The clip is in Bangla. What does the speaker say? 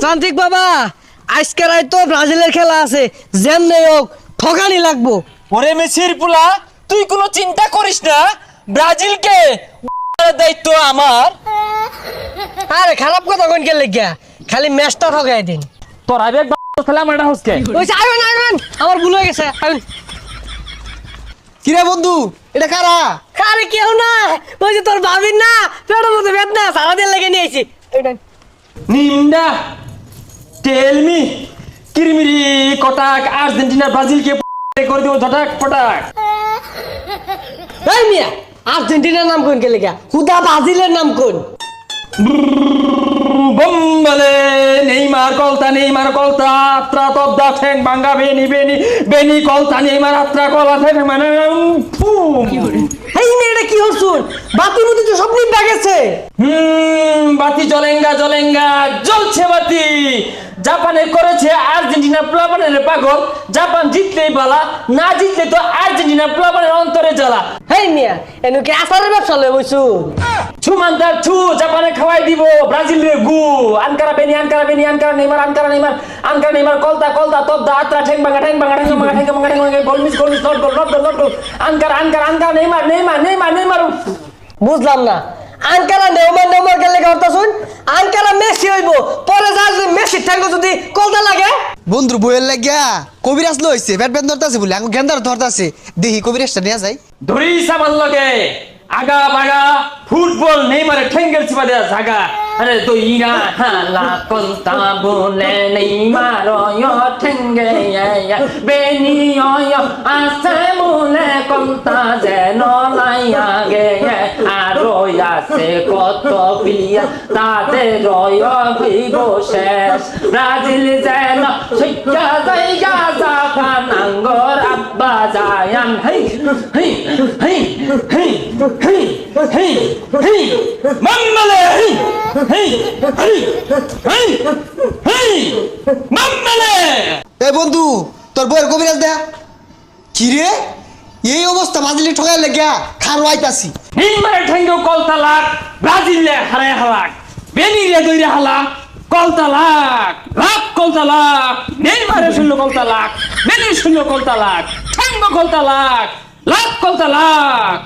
তান্ত্রিক বাবা, আজকে রাত তো ব্রাজিলের খেলা আছে, যেমনি হোক ঠকানি লাগবো। ওরে মেসির পুলা, তুই কোনো চিন্তা করিস না, ব্রাজিলকে দায়িত্ব আমার। আরে খারাপ কথা কোন কে লেগিয়া, খালি ম্যাচটা ঠকাই দিন। তোর আবেগ তাহলে আমার এটা হচ্ছে ওইসে আইবেন আইবেন, আমার ভুল হয়ে গেছে, আইবেন। কিরে বন্ধু, এটা কারা? আরে কেউ না, ওই যে তোর ভাবির না পেটের মধ্যে বেদনা, সারাদিন লেগে নিয়ে আইছি। নিন্দা টেল মি কিরমিরি কটাক আর্জেন্টিনা ব্রাজিলকে করে দেবো ধটাক পটাক। এই মিয়া, আর্জেন্টিনার নাম কোন কে লেগিয়া, হুদা ব্রাজিলের নাম কোন? বম্বলে নেইমার কলতা আত্রা তবদা ঠ্যাং বাঙ্গা বেনি বেনি বেনি কলতা নেইমার আত্রা কলা ঠ্যাং মানে এই মেয়েটা কি হচ্ছুন, বাতি মতি তো সব নিভা গেছে। বাতি জ্বলেঙ্গা জ্বলছে বাতি। জাপানে করেছে আর্জেন্টিনা প্লাবনের পাগল, জাপান জিতলেই বালা, না জিতলে তো আর্জেন্টিনা প্লাবনের অন্তরে জ্বালা। হেই মিয়া, এনু কি আসারের ব্যবসা লয়ে বইছু? ছুমান্তার ছু জাপানে খাওয়াই দিব ব্রাজিলের গু। আনকারা বেনি আনকারা নেইমার কলতা তবদা আত্রা ঠ্যাং ভাঙা গোলমিস নট গোল আনকারা নেইমার। বুঝলাম না, আঙ্কারা নেউমার গেলে কথা শুন, আঙ্কারা মেসি হইব, পরে যা যদি মেসি ঠ্যাঙ্গ যদি কলতা লাগে। বন্ধুর বইয়ের লাগিয়া কবিরাজ লইছে, ব্যাট ব্যাট ধরতাছে বলে আঙ্গু গেন্দার ধরতাছে, দেখি কবিরাজটা নিয়ে যাই। ধরি সামান লগে আগা বাগা ফুটবল নেইমারে ঠেঙ্গেল চিপা দেয়া জাগা। আরে তো ইরা হালা কলতা বলে নেইমার ঠেঙ্গে বেনি আসে বলে কলতা যেন লাইয়া গে। আরো আছে কত প্রিয়া তাদের হইব শেষ। ব্রাজিল যেন শিক্ষা জায়গা জাগা নাঙ্গর আব্বা জায়ান। হেই হেই হেই হেই হেই হেই হেই মাম্মালে হেই হেই হেই হেই মাম্মালে। এই বন্ধু, তোর বইয়ের কবিরাজ দেয়া কি রে? এই অবস্থা ব্রাজিলে ঠকাই লাগিয়া খারো আইতাছি। নেইমারে ঠেঙ্গেও কলতা লাগ, ব্রাজিলে হারায় হালাক, বেনিরে দইরে হালাক কলতা লাগ কলতা লাগ। নেইমারে শূন্য কলতা লাগ, বেনির শূন্য কলতা লাগ, ঠেঙ্গ কলতা লাগ কলতা লাগ।